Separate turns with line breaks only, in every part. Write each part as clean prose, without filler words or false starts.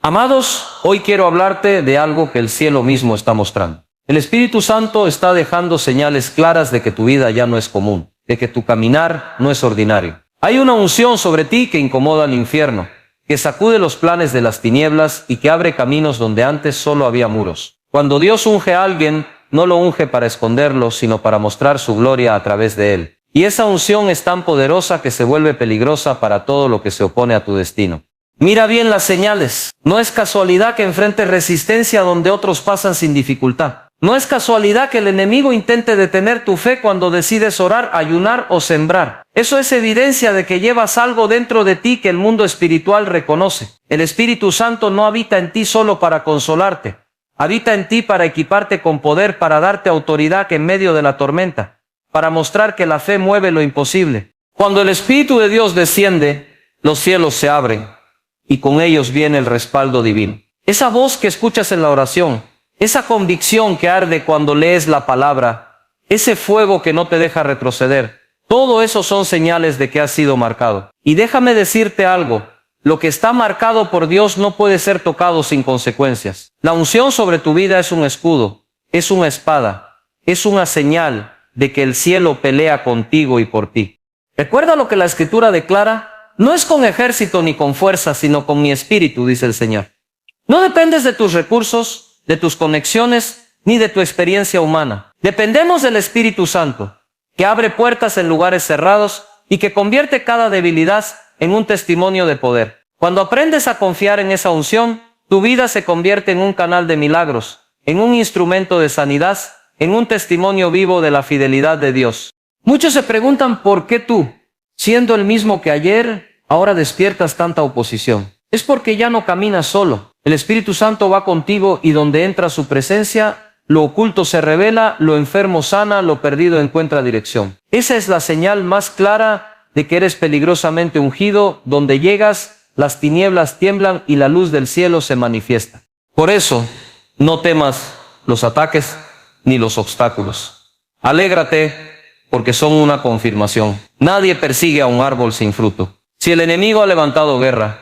Amados, hoy quiero hablarte de algo que el cielo mismo está mostrando. El Espíritu Santo está dejando señales claras de que tu vida ya no es común, de que tu caminar no es ordinario. Hay una unción sobre ti que incomoda al infierno, que sacude los planes de las tinieblas y que abre caminos donde antes solo había muros. Cuando Dios unge a alguien, no lo unge para esconderlo, sino para mostrar su gloria a través de él. Y esa unción es tan poderosa que se vuelve peligrosa para todo lo que se opone a tu destino. Mira bien las señales. No es casualidad que enfrentes resistencia donde otros pasan sin dificultad. No es casualidad que el enemigo intente detener tu fe cuando decides orar, ayunar o sembrar. Eso es evidencia de que llevas algo dentro de ti que el mundo espiritual reconoce. El Espíritu Santo no habita en ti solo para consolarte. Habita en ti para equiparte con poder, para darte autoridad que en medio de la tormenta, para mostrar que la fe mueve lo imposible. Cuando el Espíritu de Dios desciende, los cielos se abren y con ellos viene el respaldo divino. Esa voz que escuchas en la oración, esa convicción que arde cuando lees la palabra, ese fuego que no te deja retroceder, todo eso son señales de que has sido marcado. Y déjame decirte algo, lo que está marcado por Dios no puede ser tocado sin consecuencias. La unción sobre tu vida es un escudo, es una espada, es una señal de que el cielo pelea contigo y por ti. Recuerda lo que la Escritura declara, no es con ejército ni con fuerza, sino con mi espíritu, dice el Señor. No dependes de tus recursos, de tus conexiones, ni de tu experiencia humana. Dependemos del Espíritu Santo, que abre puertas en lugares cerrados y que convierte cada debilidad en un testimonio de poder. Cuando aprendes a confiar en esa unción, tu vida se convierte en un canal de milagros, en un instrumento de sanidad, en un testimonio vivo de la fidelidad de Dios. Muchos se preguntan por qué tú, siendo el mismo que ayer, ahora despiertas tanta oposición. Es porque ya no caminas solo. El Espíritu Santo va contigo y donde entra su presencia, lo oculto se revela, lo enfermo sana, lo perdido encuentra dirección. Esa es la señal más clara de que eres peligrosamente ungido. Donde llegas, las tinieblas tiemblan y la luz del cielo se manifiesta. Por eso, no temas los ataques ni los obstáculos. Alégrate porque son una confirmación. Nadie persigue a un árbol sin fruto. Si el enemigo ha levantado guerra,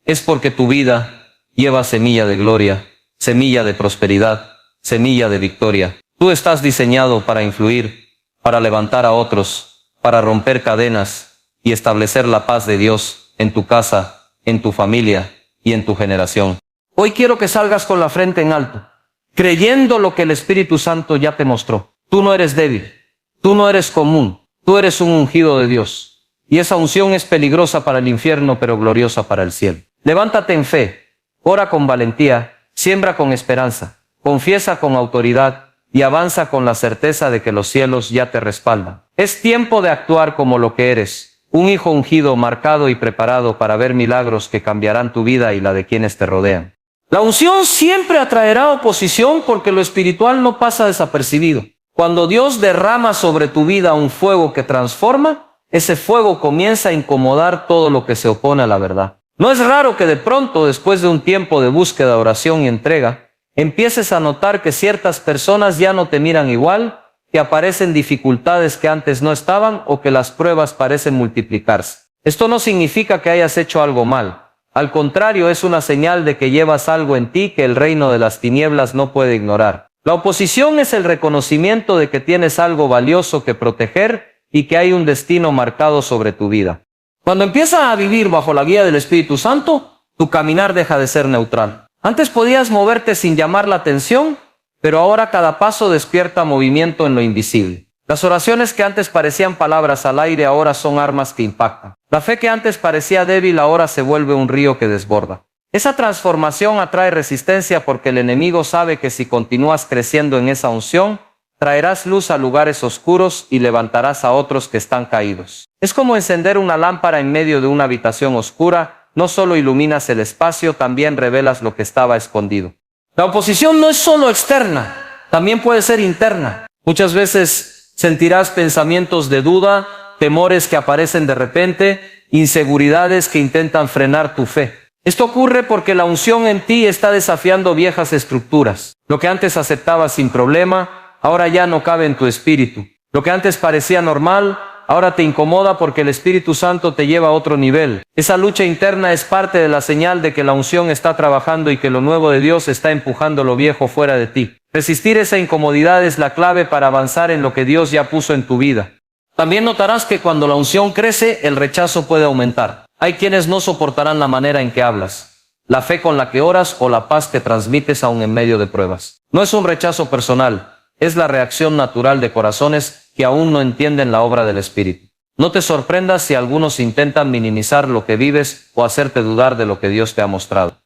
es porque tu vida lleva semilla de gloria, semilla de prosperidad, semilla de victoria. Tú estás diseñado para influir, para levantar a otros, para romper cadenas y establecer la paz de Dios en tu casa, en tu familia y en tu generación. Hoy quiero que salgas con la frente en alto, creyendo lo que el Espíritu Santo ya te mostró. Tú no eres débil, tú no eres común, tú eres un ungido de Dios. Y esa unción es peligrosa para el infierno, pero gloriosa para el cielo. Levántate en fe, ora con valentía, siembra con esperanza, confiesa con autoridad y avanza con la certeza de que los cielos ya te respaldan. Es tiempo de actuar como lo que eres, un hijo ungido, marcado y preparado para ver milagros que cambiarán tu vida y la de quienes te rodean. La unción siempre atraerá oposición porque lo espiritual no pasa desapercibido. Cuando Dios derrama sobre tu vida un fuego que transforma, ese fuego comienza a incomodar todo lo que se opone a la verdad. No es raro que de pronto, después de un tiempo de búsqueda, oración y entrega, empieces a notar que ciertas personas ya no te miran igual, que aparecen dificultades que antes no estaban o que las pruebas parecen multiplicarse. Esto no significa que hayas hecho algo mal. Al contrario, es una señal de que llevas algo en ti que el reino de las tinieblas no puede ignorar. La oposición es el reconocimiento de que tienes algo valioso que proteger y que hay un destino marcado sobre tu vida. Cuando empiezas a vivir bajo la guía del Espíritu Santo, tu caminar deja de ser neutral. Antes podías moverte sin llamar la atención, pero ahora cada paso despierta movimiento en lo invisible. Las oraciones que antes parecían palabras al aire ahora son armas que impactan. La fe que antes parecía débil ahora se vuelve un río que desborda. Esa transformación atrae resistencia porque el enemigo sabe que si continúas creciendo en esa unción, traerás luz a lugares oscuros y levantarás a otros que están caídos. Es como encender una lámpara en medio de una habitación oscura. No solo iluminas el espacio, también revelas lo que estaba escondido. La oposición no es solo externa, también puede ser interna. Muchas veces sentirás pensamientos de duda, temores que aparecen de repente, inseguridades que intentan frenar tu fe. Esto ocurre porque la unción en ti está desafiando viejas estructuras. Lo que antes aceptabas sin problema, ahora ya no cabe en tu espíritu. Lo que antes parecía normal, ahora te incomoda porque el Espíritu Santo te lleva a otro nivel. Esa lucha interna es parte de la señal de que la unción está trabajando y que lo nuevo de Dios está empujando lo viejo fuera de ti. Resistir esa incomodidad es la clave para avanzar en lo que Dios ya puso en tu vida. También notarás que cuando la unción crece, el rechazo puede aumentar. Hay quienes no soportarán la manera en que hablas, la fe con la que oras o la paz que transmites aún en medio de pruebas. No es un rechazo personal, es la reacción natural de corazones que aún no entienden la obra del Espíritu. No te sorprendas si algunos intentan minimizar lo que vives o hacerte dudar de lo que Dios te ha mostrado.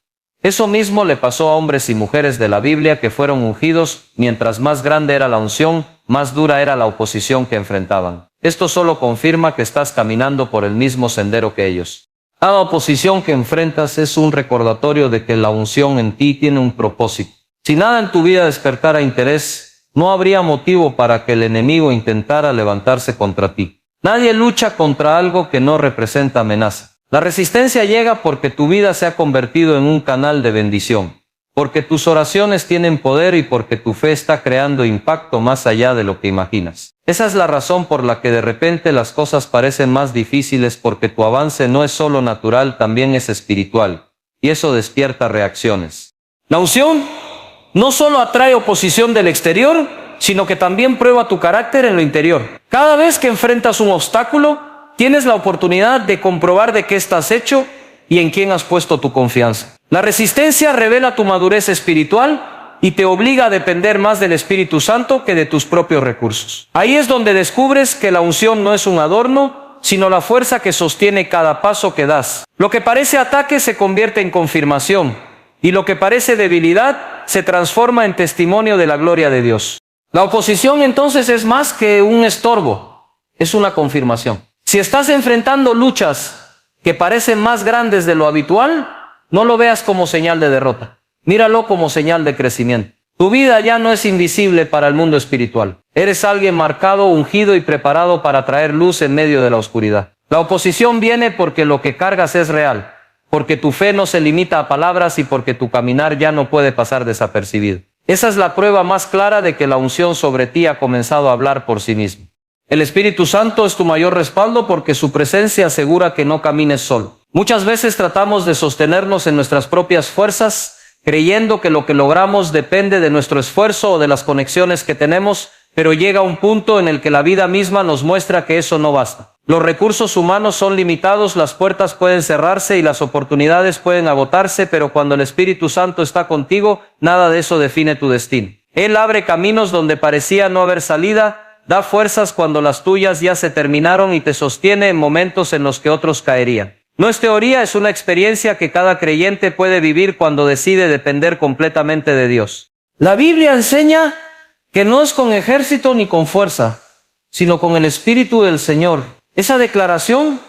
Eso mismo le pasó a hombres y mujeres de la Biblia que fueron ungidos. Mientras más grande era la unción, más dura era la oposición que enfrentaban. Esto solo confirma que estás caminando por el mismo sendero que ellos. Cada oposición que enfrentas es un recordatorio de que la unción en ti tiene un propósito. Si nada en tu vida despertara interés, no habría motivo para que el enemigo intentara levantarse contra ti. Nadie lucha contra algo que no representa amenaza. La resistencia llega porque tu vida se ha convertido en un canal de bendición, porque tus oraciones tienen poder y porque tu fe está creando impacto más allá de lo que imaginas. Esa es la razón por la que de repente las cosas parecen más difíciles, porque tu avance no es solo natural, también es espiritual, y eso despierta reacciones. La unción no solo atrae oposición del exterior, sino que también prueba tu carácter en lo interior. Cada vez que enfrentas un obstáculo, tienes la oportunidad de comprobar de qué estás hecho y en quién has puesto tu confianza. La resistencia revela tu madurez espiritual y te obliga a depender más del Espíritu Santo que de tus propios recursos. Ahí es donde descubres que la unción no es un adorno, sino la fuerza que sostiene cada paso que das. Lo que parece ataque se convierte en confirmación, y lo que parece debilidad se transforma en testimonio de la gloria de Dios. La oposición entonces es más que un estorbo, es una confirmación. Si estás enfrentando luchas que parecen más grandes de lo habitual, no lo veas como señal de derrota. Míralo como señal de crecimiento. Tu vida ya no es invisible para el mundo espiritual. Eres alguien marcado, ungido y preparado para traer luz en medio de la oscuridad. La oposición viene porque lo que cargas es real, porque tu fe no se limita a palabras y porque tu caminar ya no puede pasar desapercibido. Esa es la prueba más clara de que la unción sobre ti ha comenzado a hablar por sí mismo. El Espíritu Santo es tu mayor respaldo porque su presencia asegura que no camines solo. Muchas veces tratamos de sostenernos en nuestras propias fuerzas, creyendo que lo que logramos depende de nuestro esfuerzo o de las conexiones que tenemos, pero llega un punto en el que la vida misma nos muestra que eso no basta. Los recursos humanos son limitados, las puertas pueden cerrarse y las oportunidades pueden agotarse, pero cuando el Espíritu Santo está contigo, nada de eso define tu destino. Él abre caminos donde parecía no haber salida, da fuerzas cuando las tuyas ya se terminaron y te sostiene en momentos en los que otros caerían. No es teoría, es una experiencia que cada creyente puede vivir cuando decide depender completamente de Dios. La Biblia enseña que no es con ejército ni con fuerza, sino con el Espíritu del Señor. Esa declaración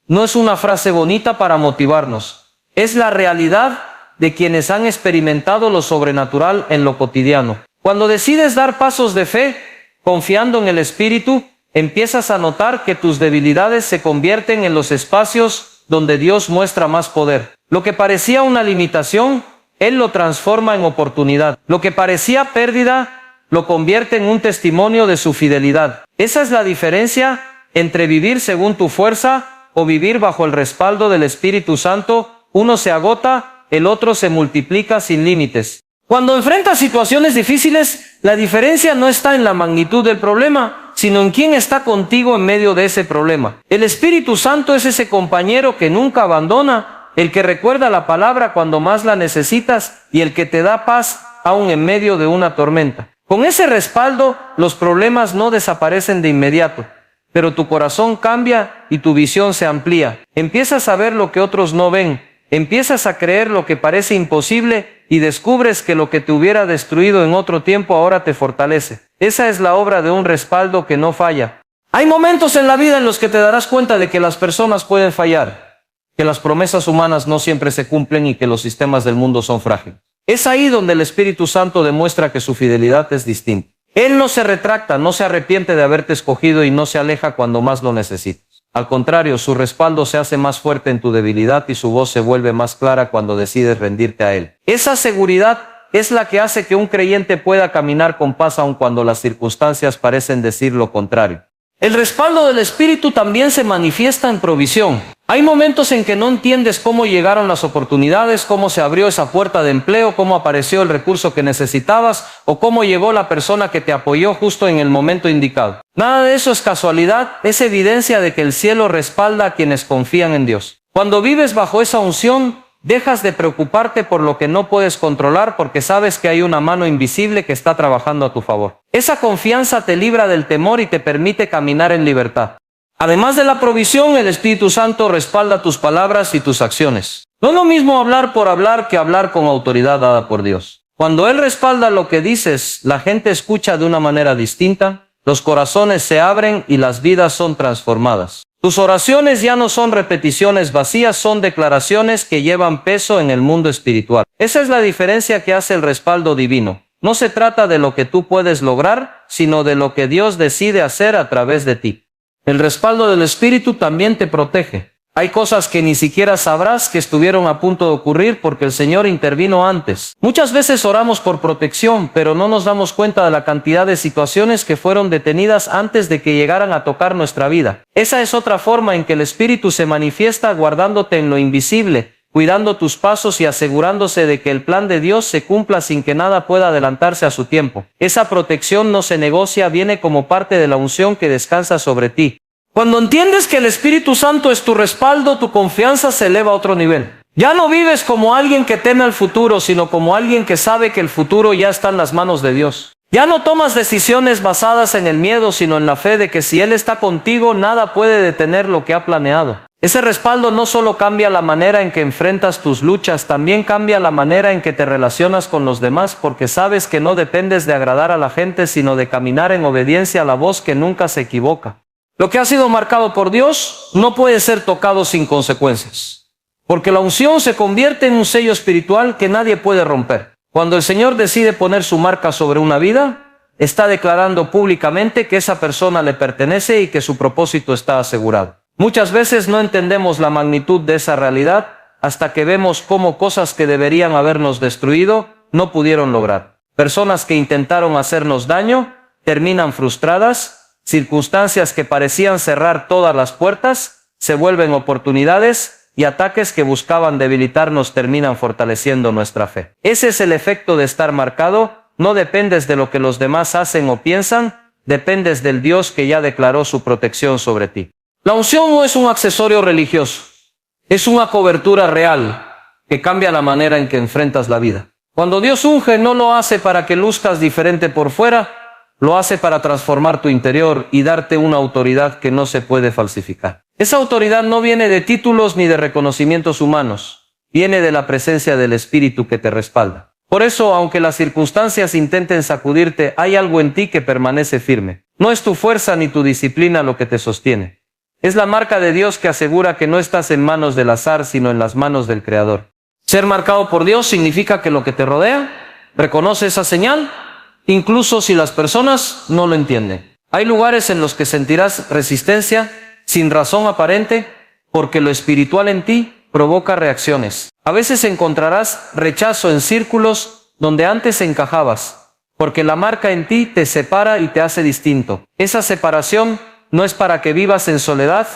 no es una frase bonita para motivarnos, es la realidad de quienes han experimentado lo sobrenatural en lo cotidiano. Cuando decides dar pasos de fe, confiando en el Espíritu, empiezas a notar que tus debilidades se convierten en los espacios donde Dios muestra más poder. Lo que parecía una limitación, Él lo transforma en oportunidad. Lo que parecía pérdida, lo convierte en un testimonio de su fidelidad. Esa es la diferencia entre vivir según tu fuerza o vivir bajo el respaldo del Espíritu Santo. Uno se agota, el otro se multiplica sin límites. Cuando enfrentas situaciones difíciles, la diferencia no está en la magnitud del problema, sino en quién está contigo en medio de ese problema. El Espíritu Santo es ese compañero que nunca abandona, el que recuerda la palabra cuando más la necesitas y el que te da paz aún en medio de una tormenta. Con ese respaldo, los problemas no desaparecen de inmediato, pero tu corazón cambia y tu visión se amplía. Empiezas a ver lo que otros no ven, empiezas a creer lo que parece imposible y descubres que lo que te hubiera destruido en otro tiempo ahora te fortalece. Esa es la obra de un respaldo que no falla. Hay momentos en la vida en los que te darás cuenta de que las personas pueden fallar, que las promesas humanas no siempre se cumplen y que los sistemas del mundo son frágiles. Es ahí donde el Espíritu Santo demuestra que su fidelidad es distinta. Él no se retracta, no se arrepiente de haberte escogido y no se aleja cuando más lo necesitas. Al contrario, su respaldo se hace más fuerte en tu debilidad y su voz se vuelve más clara cuando decides rendirte a Él. Esa seguridad es la que hace que un creyente pueda caminar con paz aun cuando las circunstancias parecen decir lo contrario. El respaldo del Espíritu también se manifiesta en provisión. Hay momentos en que no entiendes cómo llegaron las oportunidades, cómo se abrió esa puerta de empleo, cómo apareció el recurso que necesitabas o cómo llegó la persona que te apoyó justo en el momento indicado. Nada de eso es casualidad, es evidencia de que el cielo respalda a quienes confían en Dios. Cuando vives bajo esa unción, dejas de preocuparte por lo que no puedes controlar porque sabes que hay una mano invisible que está trabajando a tu favor. Esa confianza te libra del temor y te permite caminar en libertad. Además de la provisión, el Espíritu Santo respalda tus palabras y tus acciones. No es lo mismo hablar por hablar que hablar con autoridad dada por Dios. Cuando Él respalda lo que dices, la gente escucha de una manera distinta, los corazones se abren y las vidas son transformadas. Tus oraciones ya no son repeticiones vacías, son declaraciones que llevan peso en el mundo espiritual. Esa es la diferencia que hace el respaldo divino. No se trata de lo que tú puedes lograr, sino de lo que Dios decide hacer a través de ti. El respaldo del Espíritu también te protege. Hay cosas que ni siquiera sabrás que estuvieron a punto de ocurrir porque el Señor intervino antes. Muchas veces oramos por protección, pero no nos damos cuenta de la cantidad de situaciones que fueron detenidas antes de que llegaran a tocar nuestra vida. Esa es otra forma en que el Espíritu se manifiesta guardándote en lo invisible, cuidando tus pasos y asegurándose de que el plan de Dios se cumpla sin que nada pueda adelantarse a su tiempo. Esa protección no se negocia, viene como parte de la unción que descansa sobre ti. Cuando entiendes que el Espíritu Santo es tu respaldo, tu confianza se eleva a otro nivel. Ya no vives como alguien que teme al futuro, sino como alguien que sabe que el futuro ya está en las manos de Dios. Ya no tomas decisiones basadas en el miedo, sino en la fe de que si Él está contigo, nada puede detener lo que ha planeado. Ese respaldo no solo cambia la manera en que enfrentas tus luchas, también cambia la manera en que te relacionas con los demás, porque sabes que no dependes de agradar a la gente, sino de caminar en obediencia a la voz que nunca se equivoca. Lo que ha sido marcado por Dios no puede ser tocado sin consecuencias, porque la unción se convierte en un sello espiritual que nadie puede romper. Cuando el Señor decide poner su marca sobre una vida, está declarando públicamente que esa persona le pertenece y que su propósito está asegurado. Muchas veces no entendemos la magnitud de esa realidad hasta que vemos cómo cosas que deberían habernos destruido no pudieron lograr. Personas que intentaron hacernos daño terminan frustradas. Circunstancias que parecían cerrar todas las puertas se vuelven oportunidades y ataques que buscaban debilitarnos terminan fortaleciendo nuestra fe. Ese es el efecto de estar marcado. No dependes de lo que los demás hacen o piensan, dependes del Dios que ya declaró su protección sobre ti. La unción no es un accesorio religioso, es una cobertura real que cambia la manera en que enfrentas la vida. Cuando Dios unge, no lo hace para que luzcas diferente por fuera, lo hace para transformar tu interior y darte una autoridad que no se puede falsificar. Esa autoridad no viene de títulos ni de reconocimientos humanos, viene de la presencia del Espíritu que te respalda. Por eso, aunque las circunstancias intenten sacudirte, hay algo en ti que permanece firme. No es tu fuerza ni tu disciplina lo que te sostiene. Es la marca de Dios que asegura que no estás en manos del azar, sino en las manos del Creador. Ser marcado por Dios significa que lo que te rodea reconoce esa señal, incluso si las personas no lo entienden. Hay lugares en los que sentirás resistencia sin razón aparente porque lo espiritual en ti provoca reacciones. A veces encontrarás rechazo en círculos donde antes encajabas, porque la marca en ti te separa y te hace distinto. Esa separación no es para que vivas en soledad,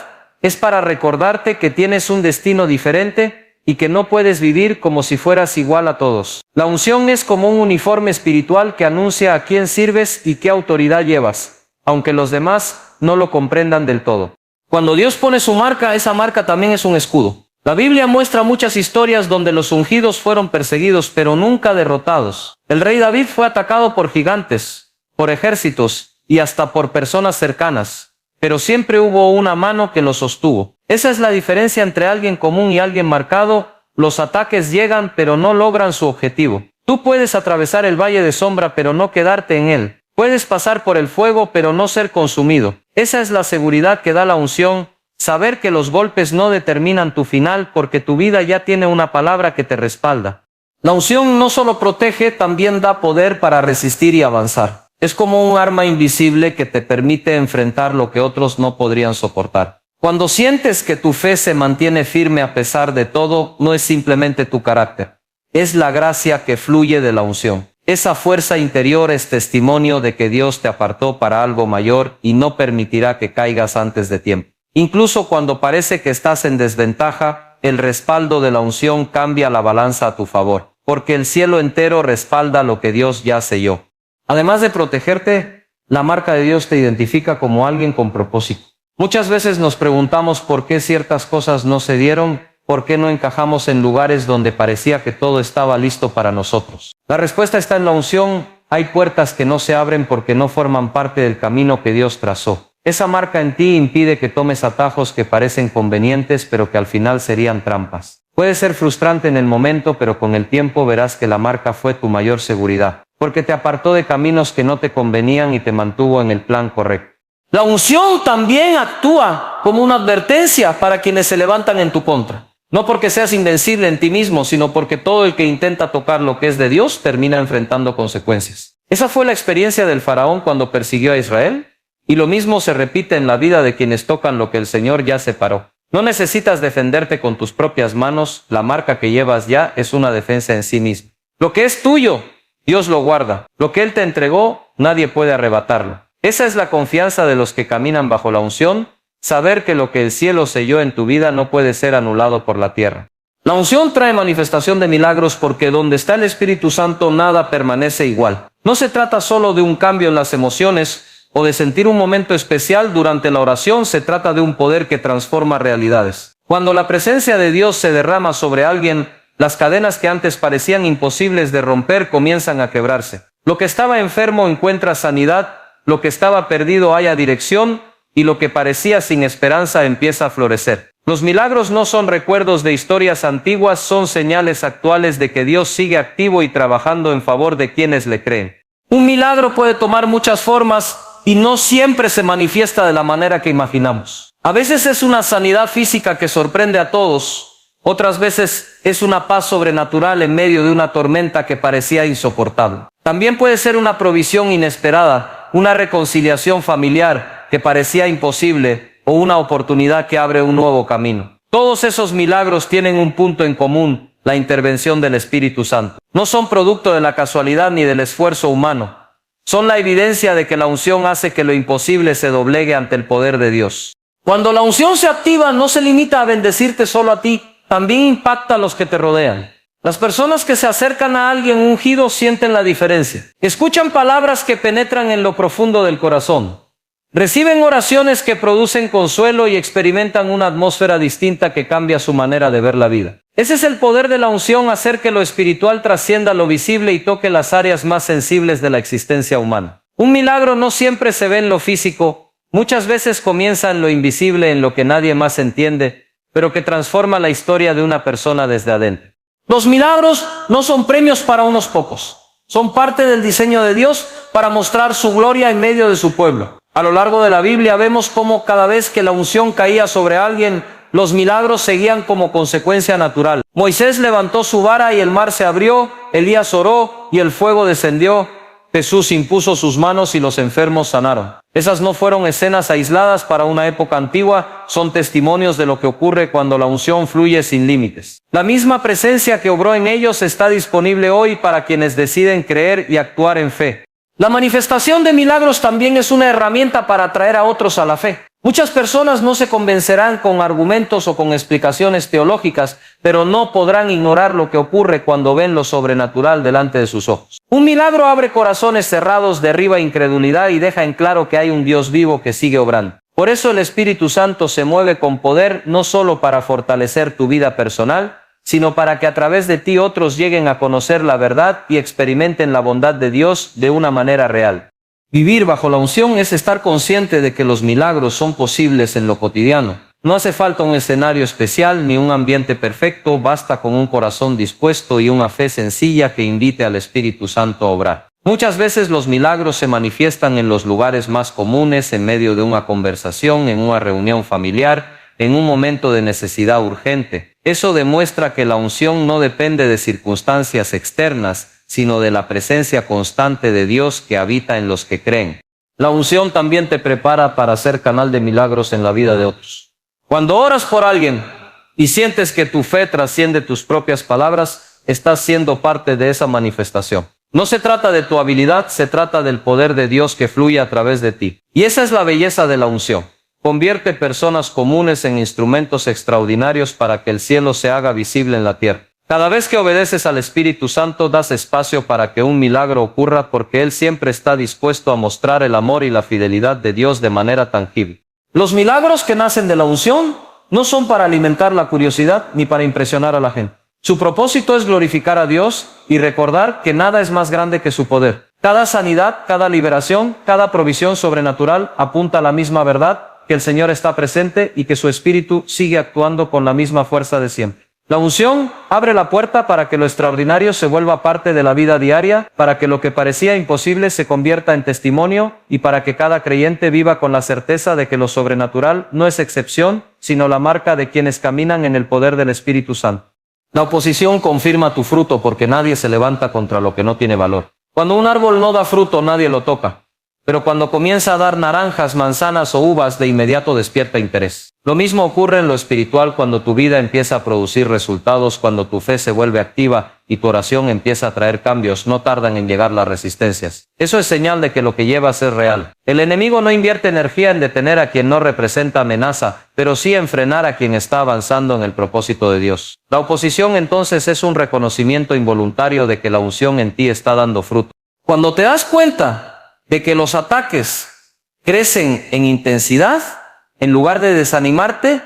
es para recordarte que tienes un destino diferente y que no puedes vivir como si fueras igual a todos. La unción es como un uniforme espiritual que anuncia a quién sirves y qué autoridad llevas, aunque los demás no lo comprendan del todo. Cuando Dios pone su marca, esa marca también es un escudo. La Biblia muestra muchas historias donde los ungidos fueron perseguidos, pero nunca derrotados. El rey David fue atacado por gigantes, por ejércitos y hasta por personas cercanas, pero siempre hubo una mano que lo sostuvo. Esa es la diferencia entre alguien común y alguien marcado. Los ataques llegan, pero no logran su objetivo. Tú puedes atravesar el valle de sombra, pero no quedarte en él. Puedes pasar por el fuego, pero no ser consumido. Esa es la seguridad que da la unción. Saber que los golpes no determinan tu final, porque tu vida ya tiene una palabra que te respalda. La unción no solo protege, también da poder para resistir y avanzar. Es como un arma invisible que te permite enfrentar lo que otros no podrían soportar. Cuando sientes que tu fe se mantiene firme a pesar de todo, no es simplemente tu carácter. Es la gracia que fluye de la unción. Esa fuerza interior es testimonio de que Dios te apartó para algo mayor y no permitirá que caigas antes de tiempo. Incluso cuando parece que estás en desventaja, el respaldo de la unción cambia la balanza a tu favor, porque el cielo entero respalda lo que Dios ya selló. Además de protegerte, la marca de Dios te identifica como alguien con propósito. Muchas veces nos preguntamos por qué ciertas cosas no se dieron, por qué no encajamos en lugares donde parecía que todo estaba listo para nosotros. La respuesta está en la unción. Hay puertas que no se abren porque no forman parte del camino que Dios trazó. Esa marca en ti impide que tomes atajos que parecen convenientes, pero que al final serían trampas. Puede ser frustrante en el momento, pero con el tiempo verás que la marca fue tu mayor seguridad, porque te apartó de caminos que no te convenían y te mantuvo en el plan correcto. La unción también actúa como una advertencia para quienes se levantan en tu contra. No porque seas invencible en ti mismo, sino porque todo el que intenta tocar lo que es de Dios termina enfrentando consecuencias. Esa fue la experiencia del faraón cuando persiguió a Israel, y lo mismo se repite en la vida de quienes tocan lo que el Señor ya separó. No necesitas defenderte con tus propias manos, la marca que llevas ya es una defensa en sí misma. Lo que es tuyo, Dios lo guarda. Lo que Él te entregó, nadie puede arrebatarlo. Esa es la confianza de los que caminan bajo la unción, saber que lo que el cielo selló en tu vida no puede ser anulado por la tierra. La unción trae manifestación de milagros porque donde está el Espíritu Santo nada permanece igual. No se trata solo de un cambio en las emociones o de sentir un momento especial durante la oración, se trata de un poder que transforma realidades. Cuando la presencia de Dios se derrama sobre alguien, las cadenas que antes parecían imposibles de romper comienzan a quebrarse. Lo que estaba enfermo encuentra sanidad, lo que estaba perdido halla dirección, y lo que parecía sin esperanza empieza a florecer. Los milagros no son recuerdos de historias antiguas, son señales actuales de que Dios sigue activo y trabajando en favor de quienes le creen. Un milagro puede tomar muchas formas y no siempre se manifiesta de la manera que imaginamos. A veces es una sanidad física que sorprende a todos, otras veces es una paz sobrenatural en medio de una tormenta que parecía insoportable. También puede ser una provisión inesperada, una reconciliación familiar que parecía imposible o una oportunidad que abre un nuevo camino. Todos esos milagros tienen un punto en común, la intervención del Espíritu Santo. No son producto de la casualidad ni del esfuerzo humano. Son la evidencia de que la unción hace que lo imposible se doblegue ante el poder de Dios. Cuando la unción se activa, no se limita a bendecirte solo a ti, también impacta a los que te rodean. Las personas que se acercan a alguien ungido sienten la diferencia. Escuchan palabras que penetran en lo profundo del corazón. Reciben oraciones que producen consuelo y experimentan una atmósfera distinta que cambia su manera de ver la vida. Ese es el poder de la unción, hacer que lo espiritual trascienda lo visible y toque las áreas más sensibles de la existencia humana. Un milagro no siempre se ve en lo físico, muchas veces comienza en lo invisible, en lo que nadie más entiende, pero que transforma la historia de una persona desde adentro. Los milagros no son premios para unos pocos, son parte del diseño de Dios para mostrar su gloria en medio de su pueblo. A lo largo de la Biblia vemos cómo cada vez que la unción caía sobre alguien, los milagros seguían como consecuencia natural. Moisés levantó su vara y el mar se abrió, Elías oró y el fuego descendió, Jesús impuso sus manos y los enfermos sanaron. Esas no fueron escenas aisladas para una época antigua, son testimonios de lo que ocurre cuando la unción fluye sin límites. La misma presencia que obró en ellos está disponible hoy para quienes deciden creer y actuar en fe. La manifestación de milagros también es una herramienta para atraer a otros a la fe. Muchas personas no se convencerán con argumentos o con explicaciones teológicas, pero no podrán ignorar lo que ocurre cuando ven lo sobrenatural delante de sus ojos. Un milagro abre corazones cerrados, derriba incredulidad y deja en claro que hay un Dios vivo que sigue obrando. Por eso el Espíritu Santo se mueve con poder no solo para fortalecer tu vida personal, sino para que a través de ti otros lleguen a conocer la verdad y experimenten la bondad de Dios de una manera real. Vivir bajo la unción es estar consciente de que los milagros son posibles en lo cotidiano. No hace falta un escenario especial ni un ambiente perfecto, basta con un corazón dispuesto y una fe sencilla que invite al Espíritu Santo a obrar. Muchas veces los milagros se manifiestan en los lugares más comunes, en medio de una conversación, en una reunión familiar, en un momento de necesidad urgente. Eso demuestra que la unción no depende de circunstancias externas, sino de la presencia constante de Dios que habita en los que creen. La unción también te prepara para ser canal de milagros en la vida de otros. Cuando oras por alguien y sientes que tu fe trasciende tus propias palabras, estás siendo parte de esa manifestación. No se trata de tu habilidad, se trata del poder de Dios que fluye a través de ti. Y esa es la belleza de la unción. Convierte personas comunes en instrumentos extraordinarios para que el cielo se haga visible en la tierra. Cada vez que obedeces al Espíritu Santo, das espacio para que un milagro ocurra porque Él siempre está dispuesto a mostrar el amor y la fidelidad de Dios de manera tangible. Los milagros que nacen de la unción no son para alimentar la curiosidad ni para impresionar a la gente. Su propósito es glorificar a Dios y recordar que nada es más grande que su poder. Cada sanidad, cada liberación, cada provisión sobrenatural apunta a la misma verdad, que el Señor está presente y que su Espíritu sigue actuando con la misma fuerza de siempre. La unción abre la puerta para que lo extraordinario se vuelva parte de la vida diaria, para que lo que parecía imposible se convierta en testimonio y para que cada creyente viva con la certeza de que lo sobrenatural no es excepción, sino la marca de quienes caminan en el poder del Espíritu Santo. La oposición confirma tu fruto porque nadie se levanta contra lo que no tiene valor. Cuando un árbol no da fruto, nadie lo toca. Pero cuando comienza a dar naranjas, manzanas o uvas, de inmediato despierta interés. Lo mismo ocurre en lo espiritual cuando tu vida empieza a producir resultados, cuando tu fe se vuelve activa y tu oración empieza a traer cambios, no tardan en llegar las resistencias. Eso es señal de que lo que llevas es real. El enemigo no invierte energía en detener a quien no representa amenaza, pero sí en frenar a quien está avanzando en el propósito de Dios. La oposición entonces es un reconocimiento involuntario de que la unción en ti está dando fruto. Cuando te das cuenta de que los ataques crecen en intensidad, en lugar de desanimarte,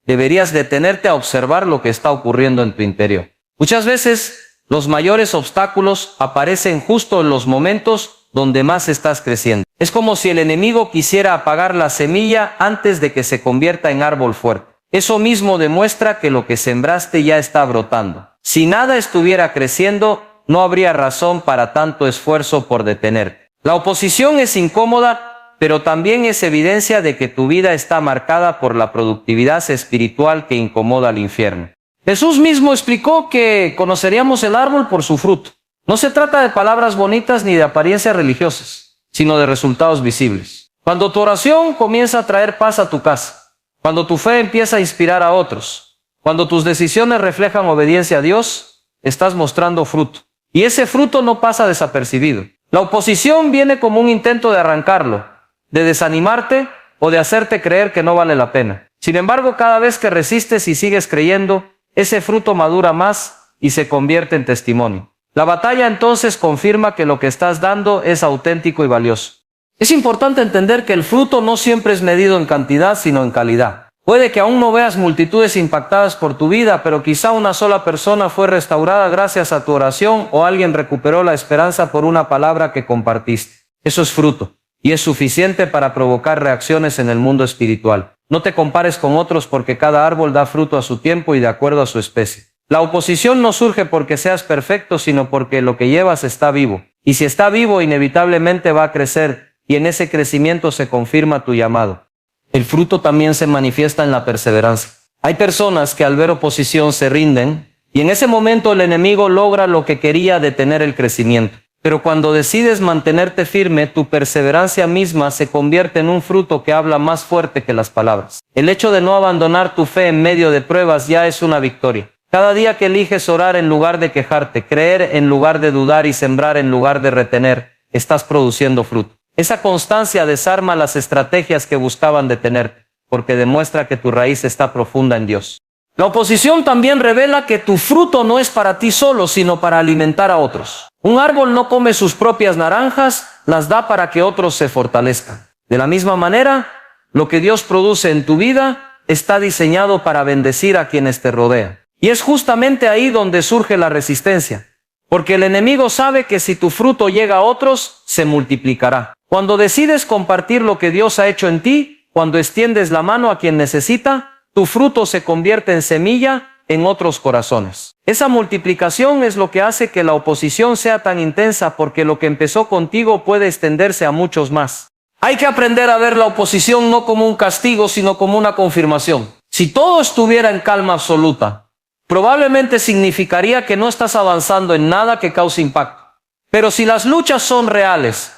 deberías detenerte a observar lo que está ocurriendo en tu interior. Muchas veces los mayores obstáculos aparecen justo en los momentos donde más estás creciendo. Es como si el enemigo quisiera apagar la semilla antes de que se convierta en árbol fuerte. Eso mismo demuestra que lo que sembraste ya está brotando. Si nada estuviera creciendo, no habría razón para tanto esfuerzo por detenerte. La oposición es incómoda, pero también es evidencia de que tu vida está marcada por la productividad espiritual que incomoda al infierno. Jesús mismo explicó que conoceríamos el árbol por su fruto. No se trata de palabras bonitas ni de apariencias religiosas, sino de resultados visibles. Cuando tu oración comienza a traer paz a tu casa, cuando tu fe empieza a inspirar a otros, cuando tus decisiones reflejan obediencia a Dios, estás mostrando fruto. Y ese fruto no pasa desapercibido. La oposición viene como un intento de arrancarlo, de desanimarte o de hacerte creer que no vale la pena. Sin embargo, cada vez que resistes y sigues creyendo, ese fruto madura más y se convierte en testimonio. La batalla entonces confirma que lo que estás dando es auténtico y valioso. Es importante entender que el fruto no siempre es medido en cantidad, sino en calidad. Puede que aún no veas multitudes impactadas por tu vida, pero quizá una sola persona fue restaurada gracias a tu oración o alguien recuperó la esperanza por una palabra que compartiste. Eso es fruto y es suficiente para provocar reacciones en el mundo espiritual. No te compares con otros porque cada árbol da fruto a su tiempo y de acuerdo a su especie. La oposición no surge porque seas perfecto, sino porque lo que llevas está vivo. Y si está vivo, inevitablemente va a crecer y en ese crecimiento se confirma tu llamado. El fruto también se manifiesta en la perseverancia. Hay personas que al ver oposición se rinden y en ese momento el enemigo logra lo que quería, detener el crecimiento. Pero cuando decides mantenerte firme, tu perseverancia misma se convierte en un fruto que habla más fuerte que las palabras. El hecho de no abandonar tu fe en medio de pruebas ya es una victoria. Cada día que eliges orar en lugar de quejarte, creer en lugar de dudar y sembrar en lugar de retener, estás produciendo fruto. Esa constancia desarma las estrategias que buscaban detenerte, porque demuestra que tu raíz está profunda en Dios. La oposición también revela que tu fruto no es para ti solo, sino para alimentar a otros. Un árbol no come sus propias naranjas, las da para que otros se fortalezcan. De la misma manera, lo que Dios produce en tu vida está diseñado para bendecir a quienes te rodean. Y es justamente ahí donde surge la resistencia, porque el enemigo sabe que si tu fruto llega a otros, se multiplicará. Cuando decides compartir lo que Dios ha hecho en ti, cuando extiendes la mano a quien necesita, tu fruto se convierte en semilla en otros corazones. Esa multiplicación es lo que hace que la oposición sea tan intensa, porque lo que empezó contigo puede extenderse a muchos más. Hay que aprender a ver la oposición no como un castigo, sino como una confirmación. Si todo estuviera en calma absoluta, probablemente significaría que no estás avanzando en nada que cause impacto. Pero si las luchas son reales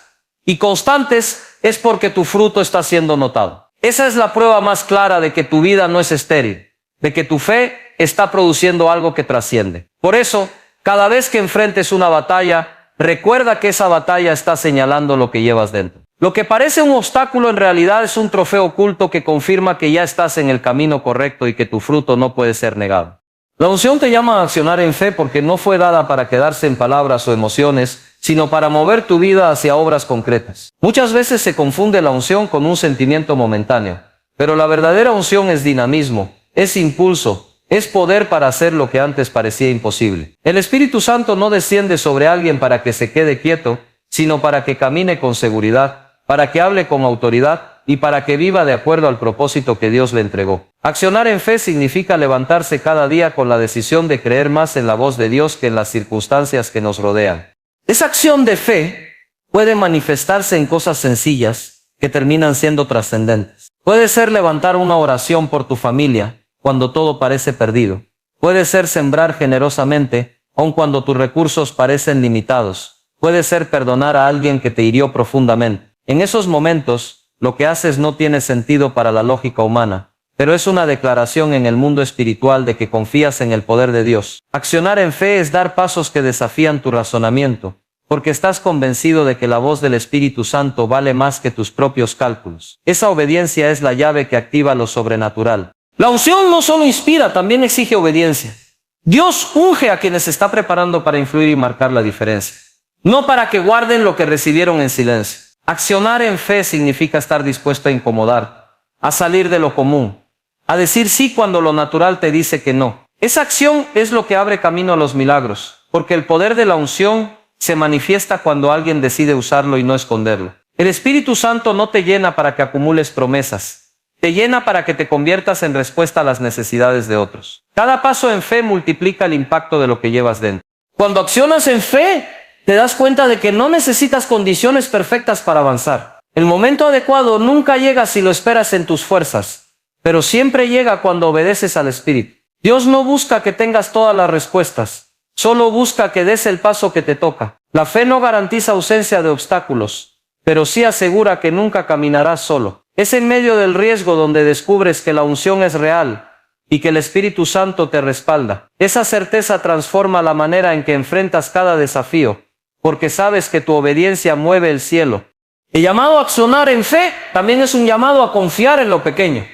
y constantes, es porque tu fruto está siendo notado. Esa es la prueba más clara de que tu vida no es estéril, de que tu fe está produciendo algo que trasciende. Por eso, cada vez que enfrentes una batalla, recuerda que esa batalla está señalando lo que llevas dentro. Lo que parece un obstáculo en realidad es un trofeo oculto que confirma que ya estás en el camino correcto y que tu fruto no puede ser negado. La unción te llama a accionar en fe porque no fue dada para quedarse en palabras o emociones, sino para mover tu vida hacia obras concretas. Muchas veces se confunde la unción con un sentimiento momentáneo, pero la verdadera unción es dinamismo, es impulso, es poder para hacer lo que antes parecía imposible. El Espíritu Santo no desciende sobre alguien para que se quede quieto, sino para que camine con seguridad, para que hable con autoridad y para que viva de acuerdo al propósito que Dios le entregó. Accionar en fe significa levantarse cada día con la decisión de creer más en la voz de Dios que en las circunstancias que nos rodean. Esa acción de fe puede manifestarse en cosas sencillas que terminan siendo trascendentes. Puede ser levantar una oración por tu familia cuando todo parece perdido. Puede ser sembrar generosamente aun cuando tus recursos parecen limitados. Puede ser perdonar a alguien que te hirió profundamente. En esos momentos, lo que haces no tiene sentido para la lógica humana, pero es una declaración en el mundo espiritual de que confías en el poder de Dios. Accionar en fe es dar pasos que desafían tu razonamiento, porque estás convencido de que la voz del Espíritu Santo vale más que tus propios cálculos. Esa obediencia es la llave que activa lo sobrenatural. La unción no solo inspira, también exige obediencia. Dios unge a quienes está preparando para influir y marcar la diferencia, no para que guarden lo que recibieron en silencio. Accionar en fe significa estar dispuesto a incomodar, a salir de lo común, a decir sí cuando lo natural te dice que no. Esa acción es lo que abre camino a los milagros, porque el poder de la unción se manifiesta cuando alguien decide usarlo y no esconderlo. El Espíritu Santo no te llena para que acumules promesas, te llena para que te conviertas en respuesta a las necesidades de otros. Cada paso en fe multiplica el impacto de lo que llevas dentro. Cuando accionas en fe, te das cuenta de que no necesitas condiciones perfectas para avanzar. El momento adecuado nunca llega si lo esperas en tus fuerzas, pero siempre llega cuando obedeces al Espíritu. Dios no busca que tengas todas las respuestas, solo busca que des el paso que te toca. La fe no garantiza ausencia de obstáculos, pero sí asegura que nunca caminarás solo. Es en medio del riesgo donde descubres que la unción es real y que el Espíritu Santo te respalda. Esa certeza transforma la manera en que enfrentas cada desafío, porque sabes que tu obediencia mueve el cielo. El llamado a accionar en fe también es un llamado a confiar en lo pequeño.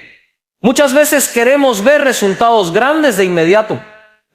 Muchas veces queremos ver resultados grandes de inmediato,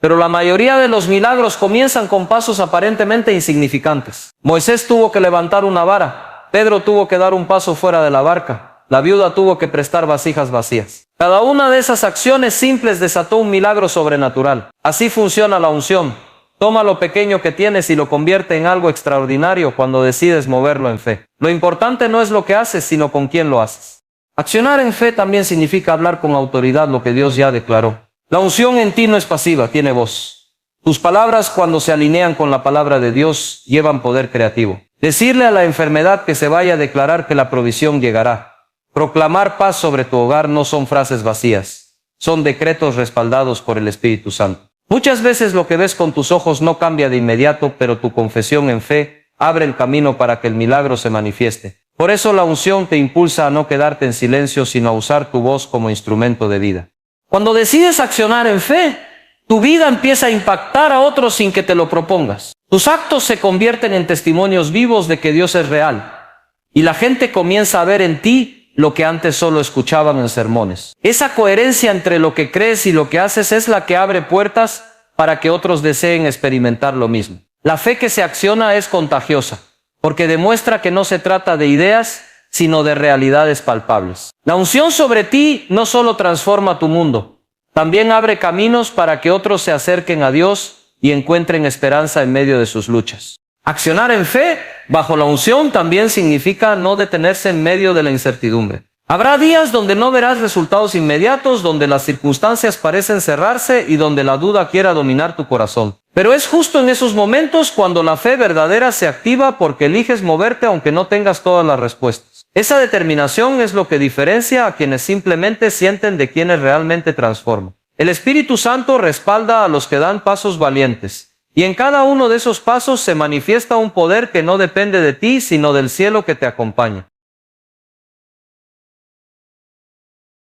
pero la mayoría de los milagros comienzan con pasos aparentemente insignificantes. Moisés tuvo que levantar una vara, Pedro tuvo que dar un paso fuera de la barca, la viuda tuvo que prestar vasijas vacías. Cada una de esas acciones simples desató un milagro sobrenatural. Así funciona la unción. Toma lo pequeño que tienes y lo convierte en algo extraordinario cuando decides moverlo en fe. Lo importante no es lo que haces, sino con quién lo haces. Accionar en fe también significa hablar con autoridad lo que Dios ya declaró. La unción en ti no es pasiva, tiene voz. Tus palabras, cuando se alinean con la palabra de Dios, llevan poder creativo. Decirle a la enfermedad que se vaya, a declarar que la provisión llegará. Proclamar paz sobre tu hogar no son frases vacías, son decretos respaldados por el Espíritu Santo. Muchas veces lo que ves con tus ojos no cambia de inmediato, pero tu confesión en fe abre el camino para que el milagro se manifieste. Por eso la unción te impulsa a no quedarte en silencio, sino a usar tu voz como instrumento de vida. Cuando decides accionar en fe, tu vida empieza a impactar a otros sin que te lo propongas. Tus actos se convierten en testimonios vivos de que Dios es real, y la gente comienza a ver en ti lo que antes solo escuchaban en sermones. Esa coherencia entre lo que crees y lo que haces es la que abre puertas para que otros deseen experimentar lo mismo. La fe que se acciona es contagiosa, porque demuestra que no se trata de ideas, sino de realidades palpables. La unción sobre ti no solo transforma tu mundo, también abre caminos para que otros se acerquen a Dios y encuentren esperanza en medio de sus luchas. Accionar en fe bajo la unción también significa no detenerse en medio de la incertidumbre. Habrá días donde no verás resultados inmediatos, donde las circunstancias parecen cerrarse y donde la duda quiera dominar tu corazón. Pero es justo en esos momentos cuando la fe verdadera se activa, porque eliges moverte aunque no tengas todas las respuestas. Esa determinación es lo que diferencia a quienes simplemente sienten de quienes realmente transforman. El Espíritu Santo respalda a los que dan pasos valientes. Y en cada uno de esos pasos se manifiesta un poder que no depende de ti, sino del cielo que te acompaña.